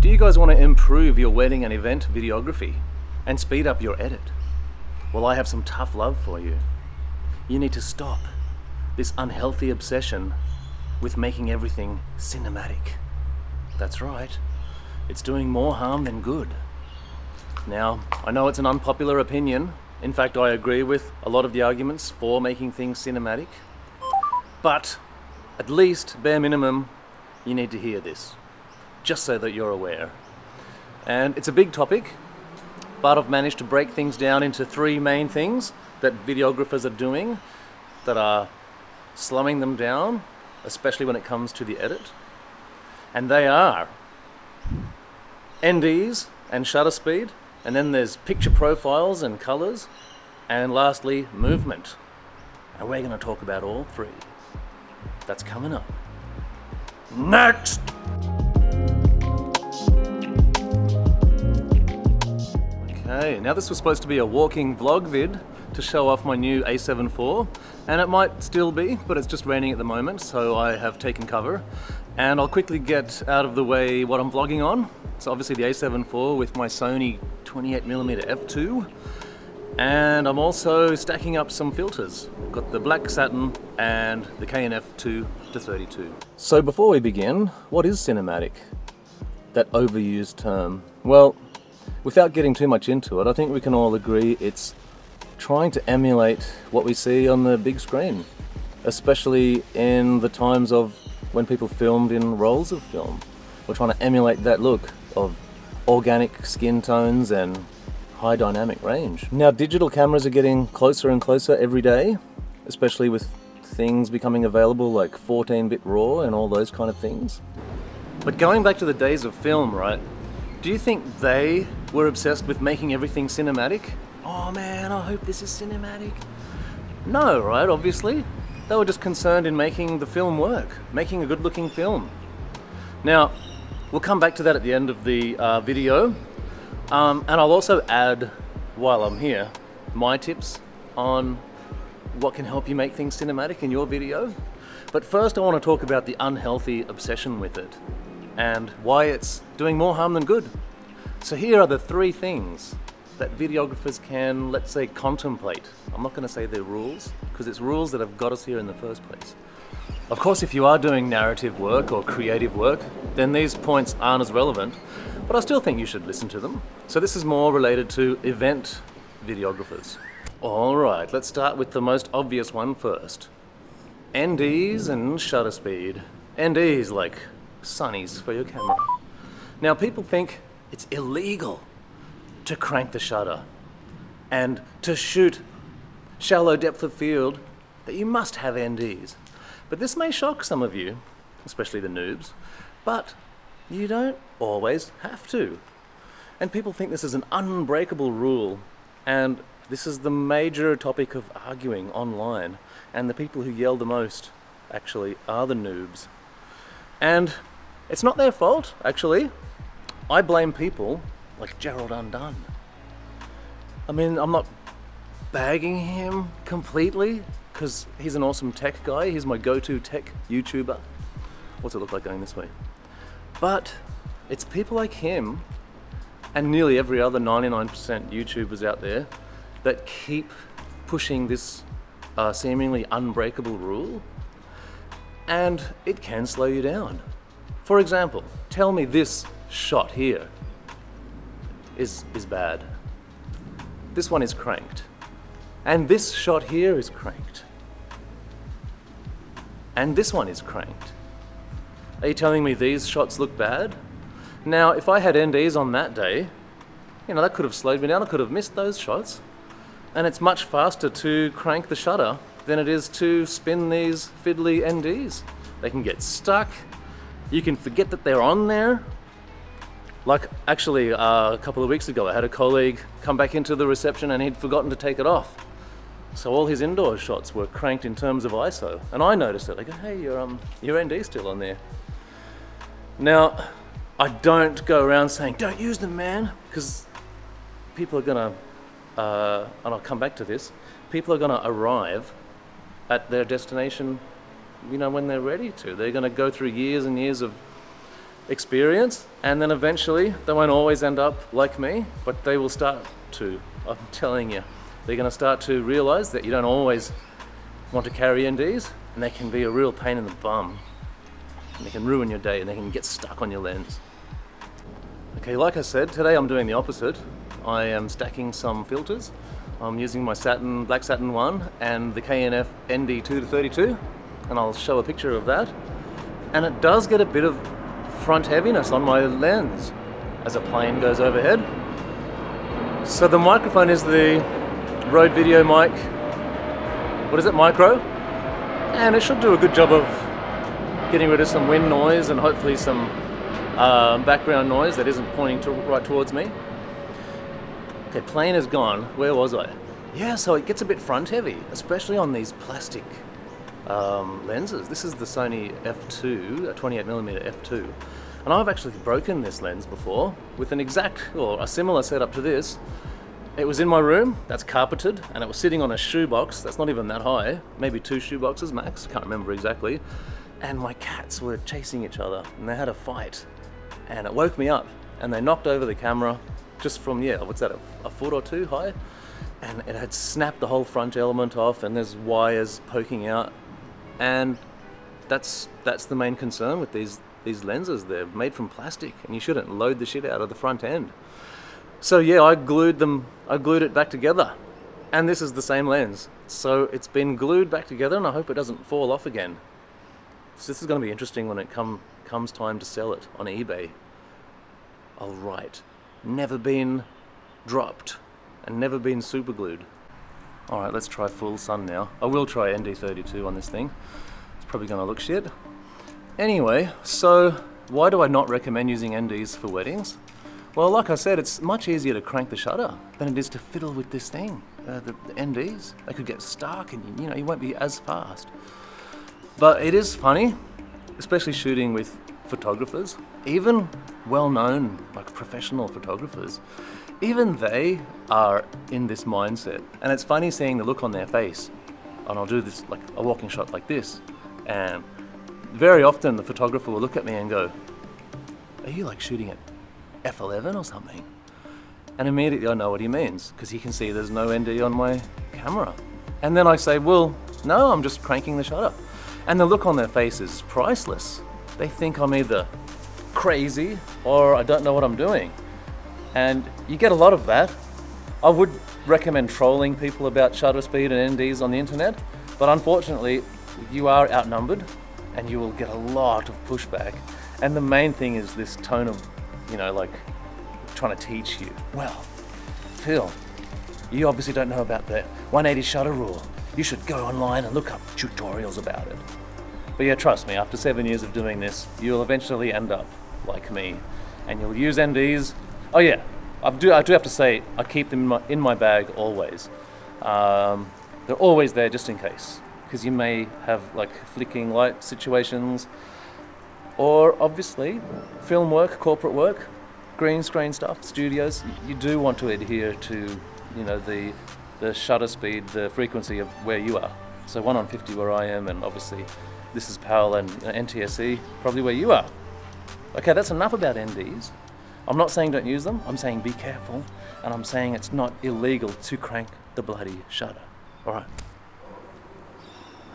Do you guys want to improve your wedding and event videography and speed up your edit? Well, I have some tough love for you. You need to stop this unhealthy obsession with making everything cinematic. That's right, it's doing more harm than good. Now, I know it's an unpopular opinion. In fact, I agree with a lot of the arguments for making things cinematic. But at least, bare minimum, you need to hear this, just so that you're aware. And it's a big topic, but I've managed to break things down into three main things that videographers are doing that are slowing them down, especially when it comes to the edit. And they are Nds and shutter speed, and then there's picture profiles and colors, and lastly, movement. And we're going to talk about all three. That's coming up. Next! Okay, now this was supposed to be a walking vlog vid to show off my new A7 IV, and it might still be, but it's just raining at the moment, so I have taken cover. And I'll quickly get out of the way what I'm vlogging on. So obviously the A7 IV with my Sony 28mm f2, and I'm also stacking up some filters. I've got the black satin and the KNF 2-32. So before we begin, what is cinematic? That overused term. Well, without getting too much into it, I think we can all agree it's trying to emulate what we see on the big screen, especially in the times of when people filmed in rolls of film. We're trying to emulate that look of organic skin tones and high dynamic range. Now, digital cameras are getting closer and closer every day, especially with things becoming available like 14-bit RAW and all those kind of things. But going back to the days of film, right? Do you think they were obsessed with making everything cinematic? Oh man, I hope this is cinematic. No, right, obviously. They were just concerned in making the film work, making a good-looking film. Now, we'll come back to that at the end of the video. And I'll also add, while I'm here, my tips on what can help you make things cinematic in your video. But first I want to talk about the unhealthy obsession with it and why it's doing more harm than good. So here are the three things that videographers can, let's say, contemplate. I'm not going to say they're rules, because it's rules that have got us here in the first place. Of course, if you are doing narrative work or creative work, then these points aren't as relevant, but I still think you should listen to them. So this is more related to event videographers. Alright, let's start with the most obvious one first. Nds and shutter speed. Nds like sunnies for your camera. Now people think it's illegal to crank the shutter and to shoot shallow depth of field that you must have Nds. But this may shock some of you, especially the noobs, but you don't always have to. And people think this is an unbreakable rule, and this is the major topic of arguing online, and the people who yell the most actually are the noobs. And it's not their fault, actually. I blame people like Gerald Undone. I mean, I'm not bagging him completely, because he's an awesome tech guy. He's my go-to tech YouTuber. What's it look like going this way? But it's people like him and nearly every other 99% YouTubers out there that keep pushing this seemingly unbreakable rule, and it can slow you down. For example, tell me this shot here is bad. This one is cranked. And this shot here is cranked. And this one is cranked. Are you telling me these shots look bad? Now, if I had Nds on that day, you know, that could have slowed me down. I could have missed those shots. And it's much faster to crank the shutter than it is to spin these fiddly Nds. They can get stuck. You can forget that they're on there. Like, actually, a couple of weeks ago, I had a colleague come back into the reception and he'd forgotten to take it off. So all his indoor shots were cranked in terms of ISO. And I noticed it. I go, hey, your ND's still on there. Now, I don't go around saying, don't use them, man, because people are gonna, and I'll come back to this, people are gonna arrive at their destination, you know, when they're ready to. They're gonna go through years and years of experience, and then eventually they won't always end up like me, but they will start to. I'm telling you, they're going to start to realize that you don't always want to carry NDs, and they can be a real pain in the bum. And they can ruin your day, and they can get stuck on your lens. Okay, like I said, today I'm doing the opposite. I am stacking some filters. I'm using my black satin one and the K&F ND 2-32, and I'll show a picture of that. And it does get a bit of front heaviness on my lens as a plane goes overhead. So the microphone is the Rode Video mic, what is it, Micro? And it should do a good job of getting rid of some wind noise and hopefully some background noise that isn't pointing right towards me. Okay, plane is gone. Where was I? Yeah, so it gets a bit front heavy, especially on these plastic lenses. This is the Sony f2, a 28mm f2. And I've actually broken this lens before with an exact, or a similar setup to this. It was in my room, that's carpeted, and it was sitting on a shoebox that's not even that high, maybe 2 shoeboxes max, can't remember exactly. And my cats were chasing each other, and they had a fight. And it woke me up, and they knocked over the camera just from, yeah, what's that, a foot or 2 high? And it had snapped the whole front element off, and there's wires poking out. And that's the main concern with these lenses. They're made from plastic, and you shouldn't load the shit out of the front end. So yeah, I glued it back together, and this is the same lens. So it's been glued back together, and I hope it doesn't fall off again. So this is going to be interesting when it comes time to sell it on eBay. I'll write, never been dropped, and never been super glued. All right, let's try full sun now. I will try ND32 on this thing. It's probably going to look shit. Anyway, so why do I not recommend using NDs for weddings? Well, like I said, it's much easier to crank the shutter than it is to fiddle with this thing. The NDs, they could get stuck, and you won't be as fast. But it is funny, especially shooting with photographers, even well-known, like professional photographers, even they are in this mindset. And it's funny seeing the look on their face. And I'll do this, like a walking shot like this, and very often the photographer will look at me and go, "Are you like shooting at f11 or something?" And immediately I know what he means, because he can see there's no ND on my camera. And then I say, well, no, I'm just cranking the shutter. And the look on their face is priceless. They think I'm either crazy or I don't know what I'm doing. And you get a lot of that. I would recommend trolling people about shutter speed and NDs on the internet, but unfortunately you are outnumbered and you will get a lot of pushback. And the main thing is this tone of, like trying to teach you. Well, Phil, you obviously don't know about the 180 shutter rule. You should go online and look up tutorials about it. But yeah, trust me, after 7 years of doing this, you'll eventually end up like me, and you'll use NDs. Oh yeah, I do have to say, I keep them in my bag always. They're always there just in case, because you may have like flicking light situations, or obviously film work, corporate work, green screen stuff, studios. You do want to adhere to, the shutter speed, the frequency of where you are. So 1/50 where I am, and obviously this is PAL and NTSC, probably where you are. Okay, that's enough about NDs. I'm not saying don't use them, I'm saying be careful, and I'm saying it's not illegal to crank the bloody shutter. All right.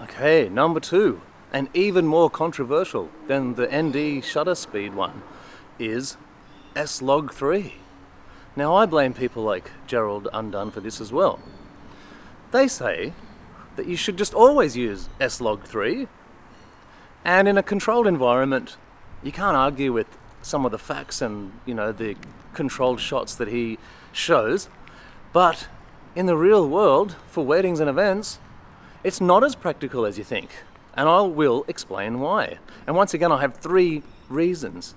Okay, number 2, and even more controversial than the ND shutter speed one, is S-Log3. Now I blame people like Gerald Undone for this as well. They say that you should just always use S-Log3, and in a controlled environment, you can't argue with some of the facts and the controlled shots that he shows, but in the real world, for weddings and events, it's not as practical as you think, and I will explain why. And once again, I have 3 reasons,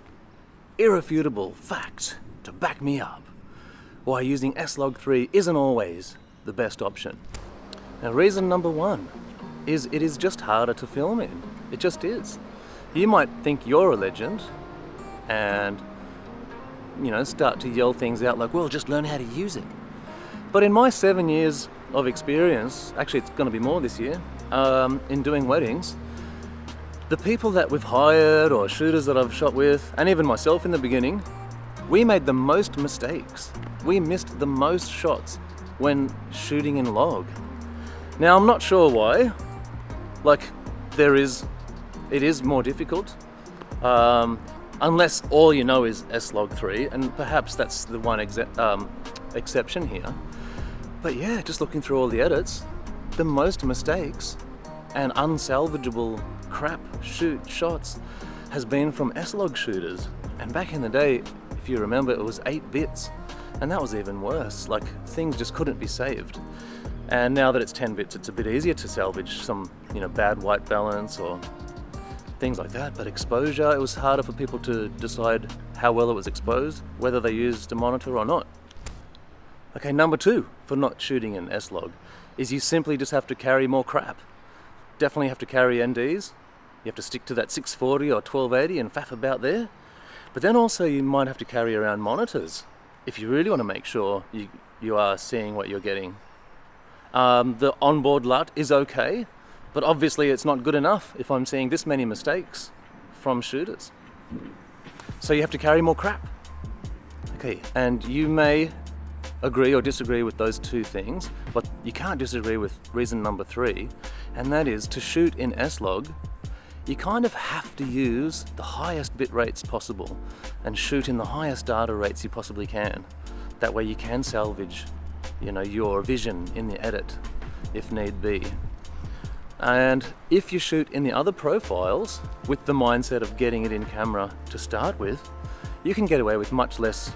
irrefutable facts to back me up, why using S-Log3 isn't always the best option. Now, reason number 1 is it is just harder to film in. It just is. You might think you're a legend and start to yell things out like, well, just learn how to use it. But in my 7 years of experience, actually it's going to be more this year, in doing weddings, the people that we've hired or shooters that I've shot with, and even myself in the beginning, we made the most mistakes. We missed the most shots when shooting in log. Now I'm not sure why, like it is more difficult, unless all you know is S-Log3, and perhaps that's the one exception here. But yeah, just looking through all the edits, the most mistakes and unsalvageable crap shots has been from S-Log shooters. And back in the day, if you remember, it was 8 bits, and that was even worse. Like, things just couldn't be saved. And now that it's 10 bits, it's a bit easier to salvage some, you know, bad white balance or things like that. But exposure, it was harder for people to decide how well it was exposed, whether they used a monitor or not. Okay, number 2 for not shooting in S-Log is you simply just have to carry more crap. Definitely have to carry NDs. You have to stick to that 640 or 1280 and faff about there. But then also you might have to carry around monitors if you really want to make sure you are seeing what you're getting. The onboard LUT is okay, but obviously it's not good enough if I'm seeing this many mistakes from shooters. So you have to carry more crap. Okay, and you may agree or disagree with those 2 things, but you can't disagree with reason number 3, and that is to shoot in S-Log, you kind of have to use the highest bit rates possible and shoot in the highest data rates you possibly can. That way you can salvage, you know, your vision in the edit if need be. And if you shoot in the other profiles with the mindset of getting it in camera to start with, you can get away with much less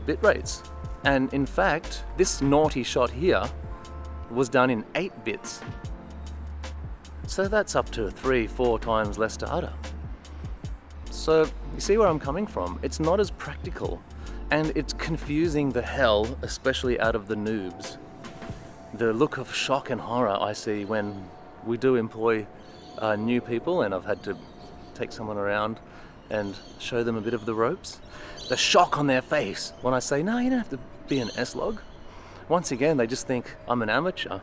bit rates. And in fact, this naughty shot here was done in 8 bits. So that's up to 3-4 times less data. So you see where I'm coming from? It's not as practical, and it's confusing the hell, especially out of the noobs. The look of shock and horror I see when we do employ new people, and I've had to take someone around and show them a bit of the ropes. The shock on their face when I say, no, you don't have to be an S-Log. Once again, they just think I'm an amateur.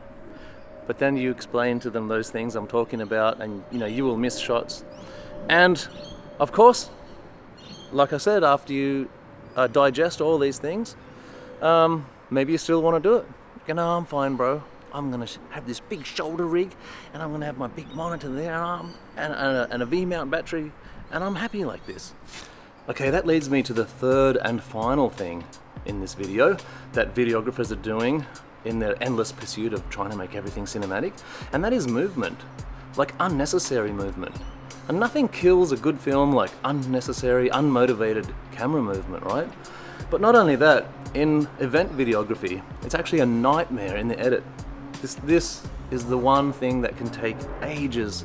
But then you explain to them those things I'm talking about, and you know, you will miss shots. And of course, like I said, after you digest all these things, maybe you still want to do it. You know, I'm fine, bro. I'm gonna have this big shoulder rig, and I'm gonna have my big monitor there, and a V-mount battery, and I'm happy like this. Okay, that leads me to the third and final thing in this video that videographers are doing in their endless pursuit of trying to make everything cinematic, and that is movement, like unnecessary movement. And nothing kills a good film like unnecessary, unmotivated camera movement, right? But not only that, in event videography, it's actually a nightmare in the edit. This is the one thing that can take ages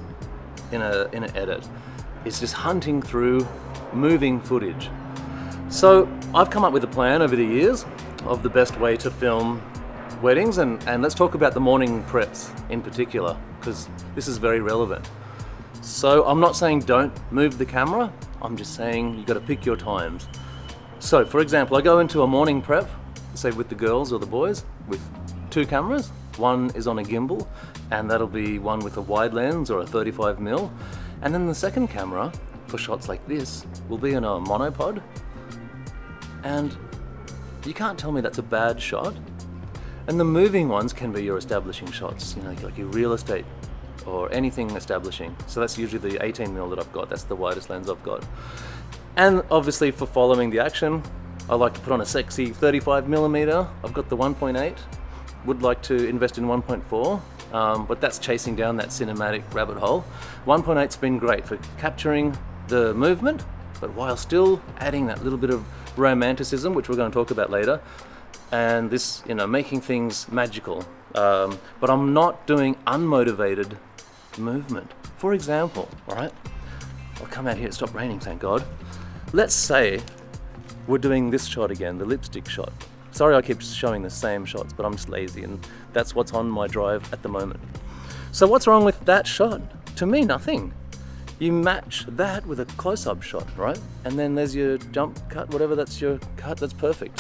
in an edit. It's just hunting through moving footage. So I've come up with a plan over the years of the best way to film weddings, and let's talk about the morning preps in particular, because this is very relevant. So I'm not saying don't move the camera, I'm just saying you got to pick your times. So for example, I go into a morning prep, say with the girls or the boys, with 2 cameras. One is on a gimbal, and that'll be one with a wide lens or a 35mm. And then the second camera, for shots like this, will be in a monopod. And you can't tell me that's a bad shot. And the moving ones can be your establishing shots, you know, like your real estate or anything establishing. So that's usually the 18mm that I've got, that's the widest lens I've got. And obviously for following the action, I like to put on a sexy 35mm. I've got the 1.8, would like to invest in 1.4, but that's chasing down that cinematic rabbit hole. 1.8's been great for capturing the movement, but while still adding that little bit of romanticism, which we're going to talk about later, and this, you know, making things magical. But I'm not doing unmotivated movement. For example, all right, I'll come out here, it stopped raining, thank God. Let's say we're doing this shot again, the lipstick shot. Sorry I keep showing the same shots, but I'm just lazy, and that's what's on my drive at the moment. So what's wrong with that shot? To me, nothing. You match that with a close-up shot, right? And then there's your jump cut, whatever, that's your cut, that's perfect.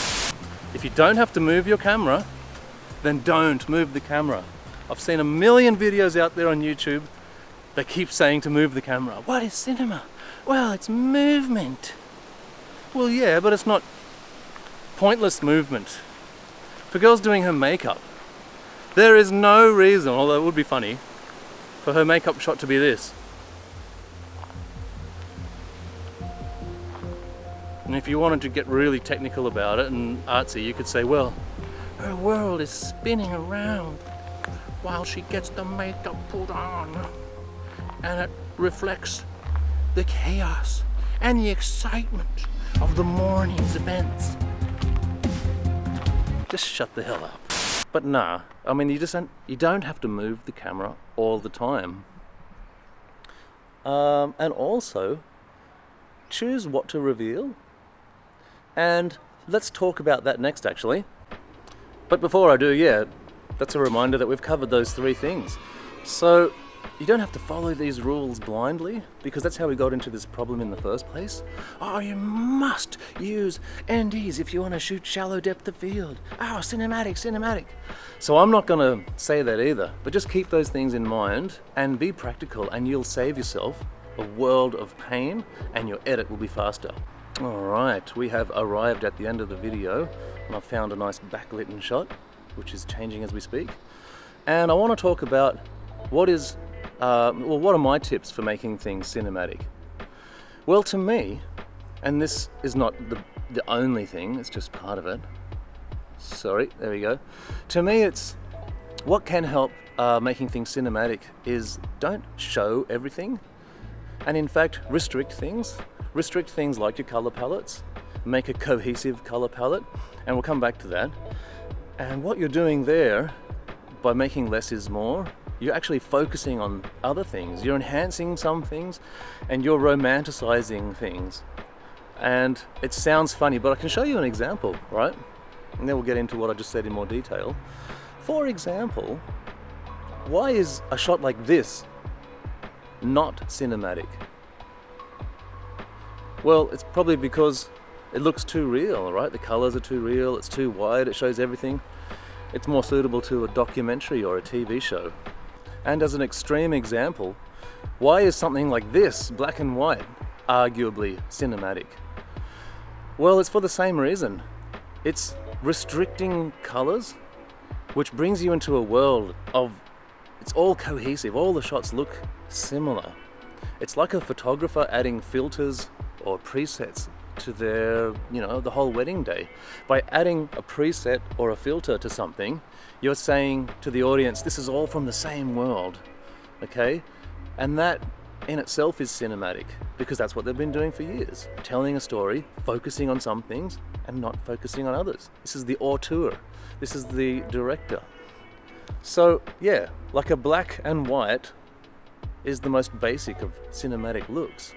If you don't have to move your camera, then don't move the camera. I've seen a million videos out there on YouTube They keep saying to move the camera. What is cinema? Well, it's movement. Well, yeah, but it's not pointless movement. For girls doing her makeup, there is no reason, although it would be funny, for her makeup shot to be this. And if you wanted to get really technical about it and artsy, you could say, well, her world is spinning around while she gets the makeup put on, and it reflects the chaos and the excitement of the morning's events. Just shut the hell up. But nah, I mean, you don't have to move the camera all the time. And also, choose what to reveal. And let's talk about that next, actually. But before I do, yeah, that's a reminder that we've covered those 3 things. So you don't have to follow these rules blindly, because that's how we got into this problem in the first place. Oh, you must use NDs if you want to shoot shallow depth of field. Oh, cinematic. So I'm not going to say that either, but just keep those things in mind and be practical, and you'll save yourself a world of pain and your edit will be faster. Alright, we have arrived at the end of the video, and I've found a nice backlit shot, which is changing as we speak. And I want to talk about what are my tips for making things cinematic? Well, to me, and this is not the only thing, it's just part of it. Sorry, there we go. To me, it's what can help making things cinematic is don't show everything, and in fact restrict things. Restrict things like your color palettes, make a cohesive color palette, and we'll come back to that. And what you're doing there, by making less is more, you're actually focusing on other things. You're enhancing some things, and you're romanticizing things. And it sounds funny, but I can show you an example, right? And then we'll get into what I just said in more detail. For example, why is a shot like this not cinematic? Well, it's probably because it looks too real, right? The colors are too real, it's too wide, it shows everything. It's more suitable to a documentary or a TV show. And as an extreme example, why is something like this, black and white, arguably cinematic? Well, it's for the same reason. It's restricting colors, which brings you into a world of, it's all cohesive, all the shots look similar. It's like a photographer adding filters or presets to their, the whole wedding day. By adding a preset or a filter to something, you're saying to the audience, this is all from the same world, okay? And that in itself is cinematic, because that's what they've been doing for years. Telling a story, focusing on some things, and not focusing on others. This is the auteur. This is the director. So yeah, like a black and white is the most basic of cinematic looks.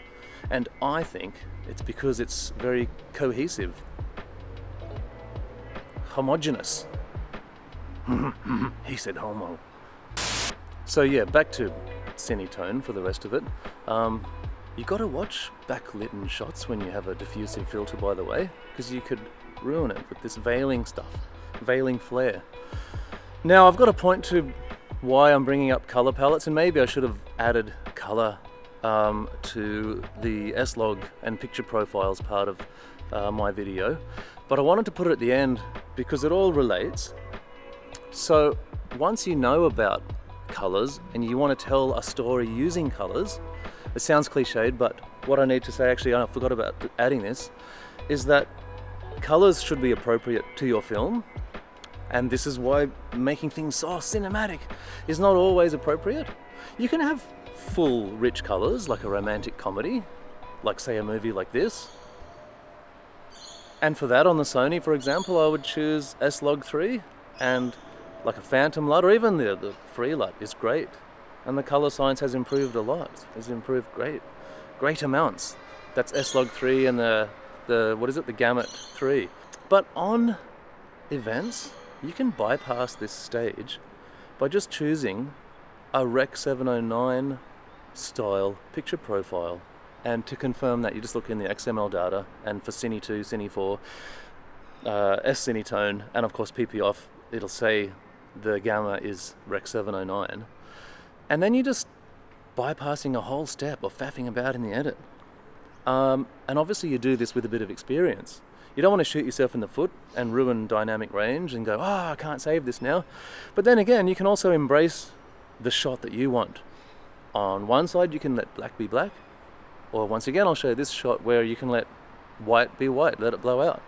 And I think it's because it's very cohesive, homogeneous. He said homo. So yeah, back to Cinetone for the rest of it. You gotta watch backlit shots when you have a diffusive filter, by the way, because you could ruin it with this veiling stuff, veiling flare. Now I've got a point to why I'm bringing up color palettes, and maybe I should have added color to the S-Log and picture profiles part of my video, but I wanted to put it at the end because it all relates. So once you know about colors and you want to tell a story using colors, it sounds cliched, but what I need to say, actually I forgot about adding this, is that colors should be appropriate to your film. And this is why making things so cinematic is not always appropriate. You can have full rich colors like a romantic comedy, like say a movie like this. And for that on the Sony, for example, I would choose S-Log 3, and like a phantom LUT, or even the free LUT is great. And the color science has improved a lot. It's improved great amounts. That's S-Log 3 and the Gamut 3. But on events, you can bypass this stage by just choosing a Rec 709 style picture profile. And to confirm that, you just look in the XML data, and for Cine 2, Cine 4, S-Cinetone, and of course PP off, it'll say the gamma is Rec 709. And then you just bypassing a whole step of faffing about in the edit. And obviously you do this with a bit of experience. You don't want to shoot yourself in the foot and ruin dynamic range and go, I can't save this now. But then again, you can also embrace the shot that you want. On one side, you can let black be black, or once again, I'll show you this shot where you can let white be white, let it blow out.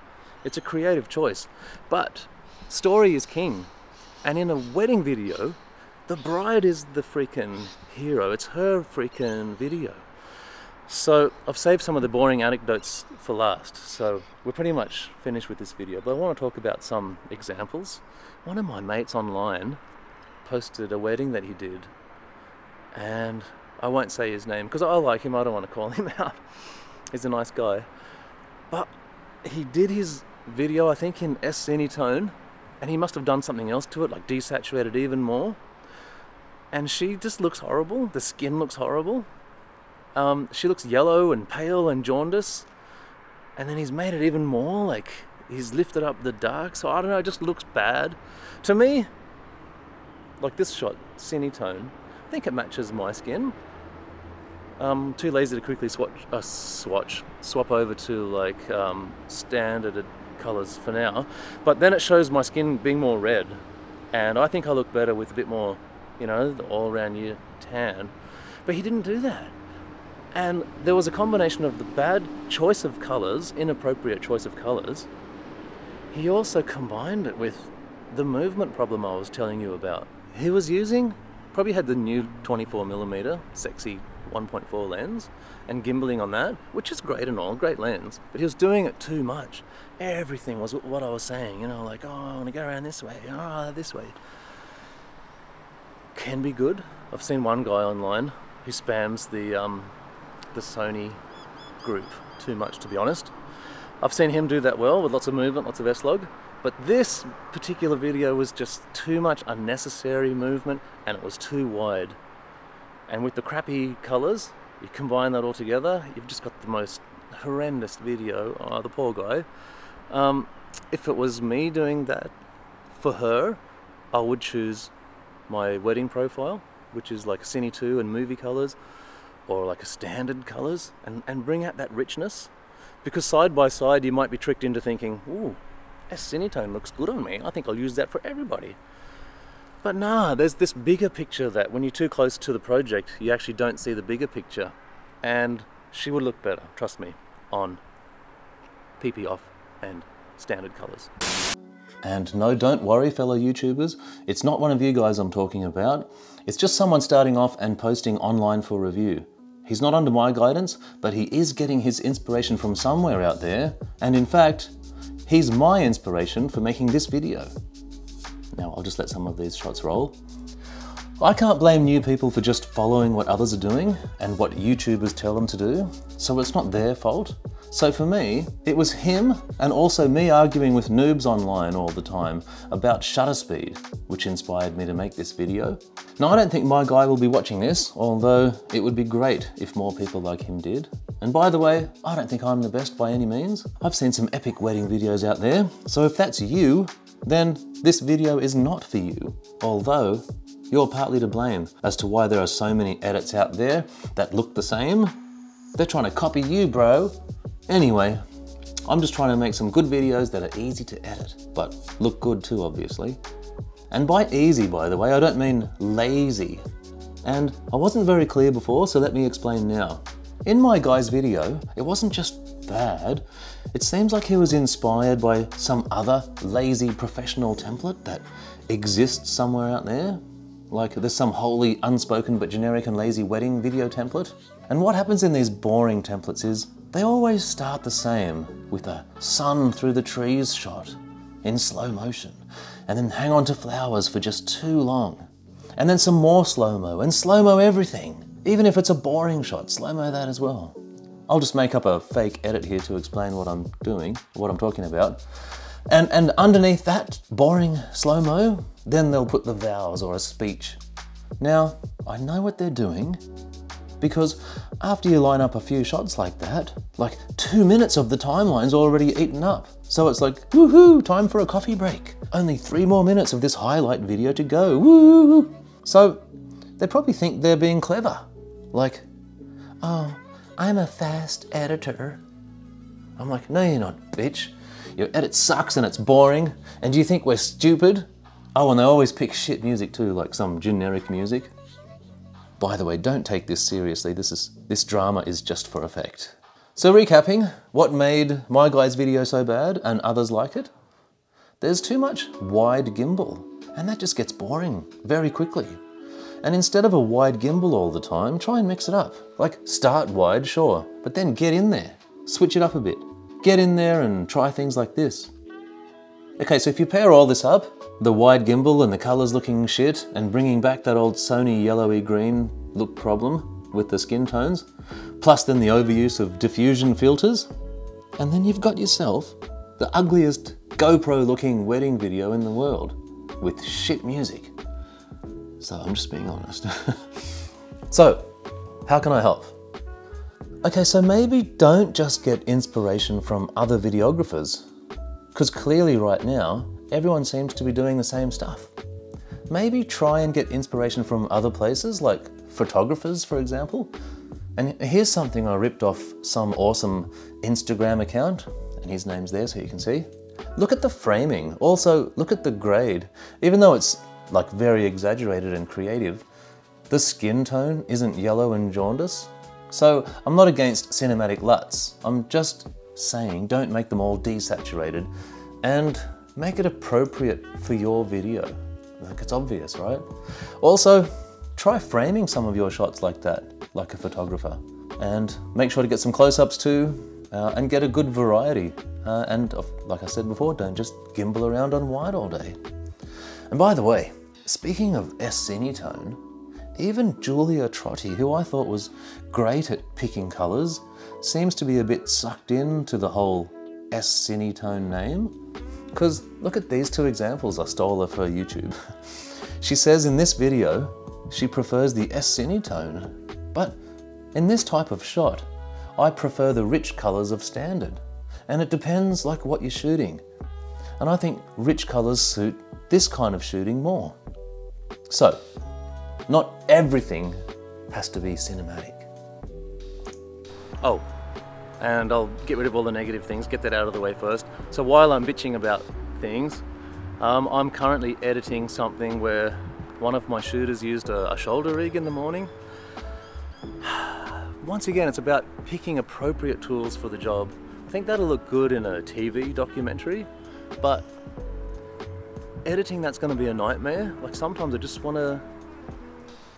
It's a creative choice, but story is king. And in a wedding video, the bride is the freaking hero. It's her freaking video. So I've saved some of the boring anecdotes for last. So we're pretty much finished with this video, but I want to talk about some examples. One of my mates online posted a wedding that he did, and I won't say his name because I like him, I don't want to call him out. He's a nice guy. But he did his video, I think, in S-cine tone, and he must have done something else to it, like desaturated even more. And she just looks horrible. The skin looks horrible. She looks yellow and pale and jaundice. And then he's made it even more, like he's lifted up the dark. So I don't know, it just looks bad. To me, like this shot, cine tone, I think it matches my skin. Too lazy to quickly swap over to like standard colors for now. But then it shows my skin being more red. And I think I look better with a bit more, you know, the all-around year tan. But he didn't do that. And there was a combination of the bad choice of colors, inappropriate choice of colors. He also combined it with the movement problem I was telling you about. He was using, probably had the new 24mm sexy 1.4 lens and gimbaling on that, which is great and all, great lens, but he was doing it too much. Everything was what I was saying, you know, like, oh, I want to go around this way, oh, this way. Can be good. I've seen one guy online who spams the Sony group too much, to be honest. I've seen him do that well with lots of movement, lots of S-Log, but this particular video was just too much unnecessary movement and it was too wide. And with the crappy colors, you combine that all together, you've just got the most horrendous video. Oh, the poor guy. If it was me doing that for her, I would choose my wedding profile, which is like Cine 2 and movie colors, or like a standard colors, and bring out that richness. Because side by side, you might be tricked into thinking, ooh, that Cine tone looks good on me. I think I'll use that for everybody. But nah, there's this bigger picture that when you're too close to the project, you actually don't see the bigger picture. And she would look better, trust me, on PP off and standard colors. And no, don't worry, fellow YouTubers. It's not one of you guys I'm talking about. It's just someone starting off and posting online for review. He's not under my guidance, but he is getting his inspiration from somewhere out there. And in fact, he's my inspiration for making this video. Now, I'll just let some of these shots roll. I can't blame new people for just following what others are doing and what YouTubers tell them to do, so it's not their fault. So for me, it was him and also me arguing with noobs online all the time about shutter speed, which inspired me to make this video. Now, I don't think my guy will be watching this, although it would be great if more people like him did. And by the way, I don't think I'm the best by any means. I've seen some epic wedding videos out there, so if that's you, then this video is not for you. Although, you're partly to blame as to why there are so many edits out there that look the same. They're trying to copy you, bro. Anyway, I'm just trying to make some good videos that are easy to edit, but look good too, obviously. And by easy, by the way, I don't mean lazy. And I wasn't very clear before, so let me explain now. In my guy's video, it wasn't just bad. It seems like he was inspired by some other lazy professional template that exists somewhere out there. Like there's some wholly unspoken but generic and lazy wedding video template. And what happens in these boring templates is they always start the same, with a sun through the trees shot in slow motion, and then hang on to flowers for just too long. And then some more slow-mo, and slow-mo everything. Even if it's a boring shot, slow-mo that as well. I'll just make up a fake edit here to explain what I'm doing, what I'm talking about. And underneath that boring slow-mo, then they'll put the vows or a speech. Now, I know what they're doing, because after you line up a few shots like that, like 2 minutes of the timeline's already eaten up. So it's like, woohoo, time for a coffee break. Only 3 more minutes of this highlight video to go, woo! So they probably think they're being clever. Like, oh, I'm a fast editor. I'm like, no you're not, bitch. Your edit sucks and it's boring, and do you think we're stupid? Oh, and they always pick shit music too, like some generic music. By the way, don't take this seriously, this drama is just for effect. So recapping, what made my guy's video so bad and others like it? There's too much wide gimbal, and that just gets boring very quickly. And instead of a wide gimbal all the time, try and mix it up. Like, start wide, sure, but then get in there. Switch it up a bit. Get in there and try things like this. Okay, so if you pair all this up, the wide gimbal and the colors looking shit, and bringing back that old Sony yellowy green look problem with the skin tones, plus then the overuse of diffusion filters, and then you've got yourself the ugliest GoPro looking wedding video in the world with shit music. So I'm just being honest. So, how can I help? Okay, so maybe don't just get inspiration from other videographers, because clearly right now, everyone seems to be doing the same stuff. Maybe try and get inspiration from other places, like photographers, for example. And here's something I ripped off some awesome Instagram account, and his name's there so you can see. Look at the framing. Also, look at the grade. Even though it's like very exaggerated and creative, the skin tone isn't yellow and jaundice. So I'm not against cinematic LUTs. I'm just saying don't make them all desaturated and make it appropriate for your video. Like, it's obvious, right? Also, try framing some of your shots like that, like a photographer. And make sure to get some close-ups too, and get a good variety. And like I said before, don't just gimbal around on wide all day. And by the way, speaking of S-Cinetone, even Julia Trotti, who I thought was great at picking colours, seems to be a bit sucked into the whole S-Cinetone name. Because look at these two examples I stole off her YouTube. She says in this video, she prefers the S-Cinetone, but in this type of shot, I prefer the rich colours of standard. And it depends like what you're shooting. And I think rich colours suit this kind of shooting more. So, not everything has to be cinematic. Oh, and I'll get rid of all the negative things, get that out of the way first. So while I'm bitching about things, I'm currently editing something where one of my shooters used a shoulder rig in the morning. Once again, it's about picking appropriate tools for the job. I think that'll look good in a TV documentary, but editing that's going to be a nightmare. Like, sometimes I just want to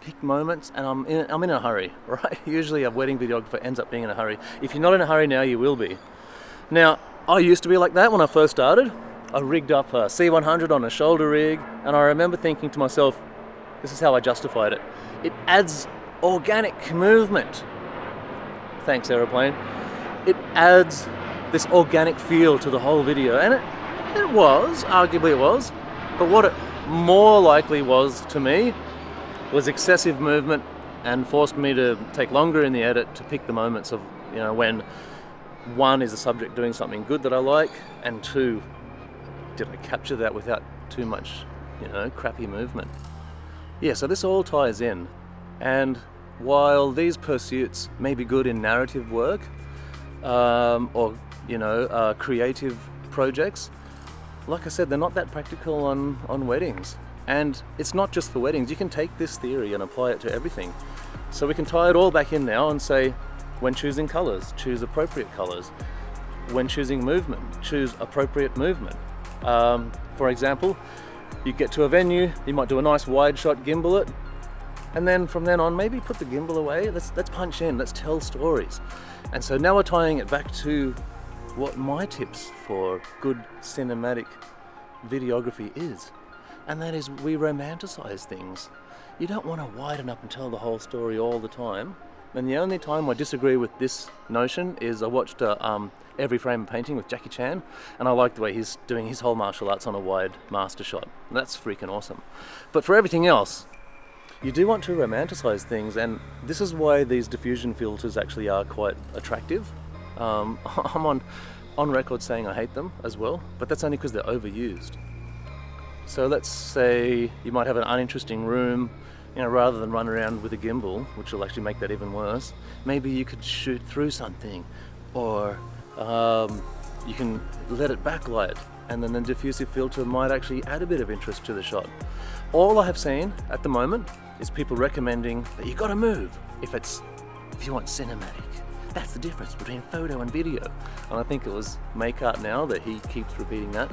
pick moments and I'm in a hurry, right? Usually a wedding videographer ends up being in a hurry. If you're not in a hurry now, you will be. Now, I used to be like that when I first started. I rigged up a C100 on a shoulder rig, and I remember thinking to myself, this is how I justified it. It adds organic movement. Thanks, aeroplane. It adds this organic feel to the whole video, and it was, arguably it was, but what it more likely was to me was excessive movement, and forced me to take longer in the edit to pick the moments of, you know, when one is the subject doing something good that I like, and two, did I capture that without too much, you know, crappy movement. Yeah, so this all ties in, and while these pursuits may be good in narrative work, or, you know, creative projects, like I said, they're not that practical on weddings. And it's not just for weddings. You can take this theory and apply it to everything. So we can tie it all back in now and say, when choosing colors, choose appropriate colors. When choosing movement, choose appropriate movement. For example, you get to a venue, you might do a nice wide shot, gimbal it, and then from then on, maybe put the gimbal away. Let's punch in, let's tell stories. And so now we're tying it back to what my tips for good cinematic videography is. And that is, we romanticize things. You don't want to widen up and tell the whole story all the time. And the only time I disagree with this notion is I watched Every Frame a Painting with Jackie Chan, and I like the way he's doing his whole martial arts on a wide master shot. That's freaking awesome. But for everything else, you do want to romanticize things, and this is why these diffusion filters actually are quite attractive. I'm on record saying I hate them as well, but that's only because they're overused. So let's say you might have an uninteresting room, You know, rather than run around with a gimbal, which will actually make that even worse, maybe you could shoot through something, or you can let it backlight, and then the diffusive filter might actually add a bit of interest to the shot. All I have seen at the moment is people recommending that you gotta move if you want cinematic. That's the difference between photo and video. And I think it was MakeArtNow that he keeps repeating that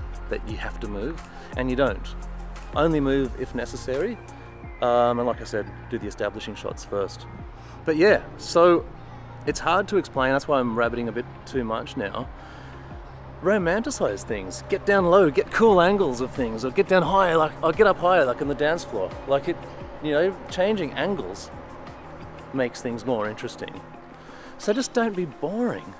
you have to move, and you don't. Only move if necessary. And like I said, do the establishing shots first. But yeah, so it's hard to explain, that's why I'm rabbiting a bit too much now. Romanticize things, get down low, get cool angles of things, or get down higher, or get up higher like on the dance floor. Like it, you know, changing angles makes things more interesting. So just don't be boring.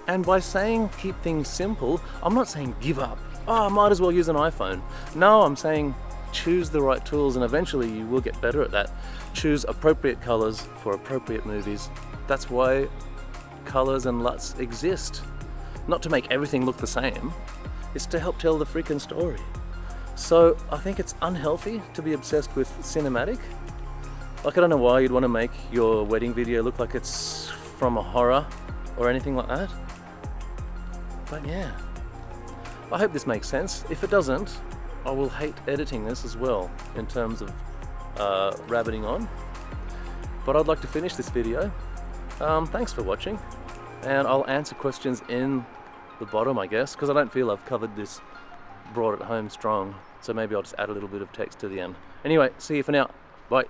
And by saying keep things simple, I'm not saying give up. Oh, I might as well use an iPhone. No, I'm saying choose the right tools, and eventually you will get better at that. Choose appropriate colors for appropriate movies. That's why colors and LUTs exist. Not to make everything look the same, it's to help tell the freaking story. So I think it's unhealthy to be obsessed with cinematic. Like, I don't know why you'd want to make your wedding video look like it's from a horror or anything like that. But yeah, I hope this makes sense. If it doesn't, I will hate editing this as well, in terms of rabbiting on. But I'd like to finish this video. Thanks for watching, and I'll answer questions in the bottom, I guess, because I don't feel I've covered this, brought it home strong. So maybe I'll just add a little bit of text to the end. Anyway, see you for now. Bye.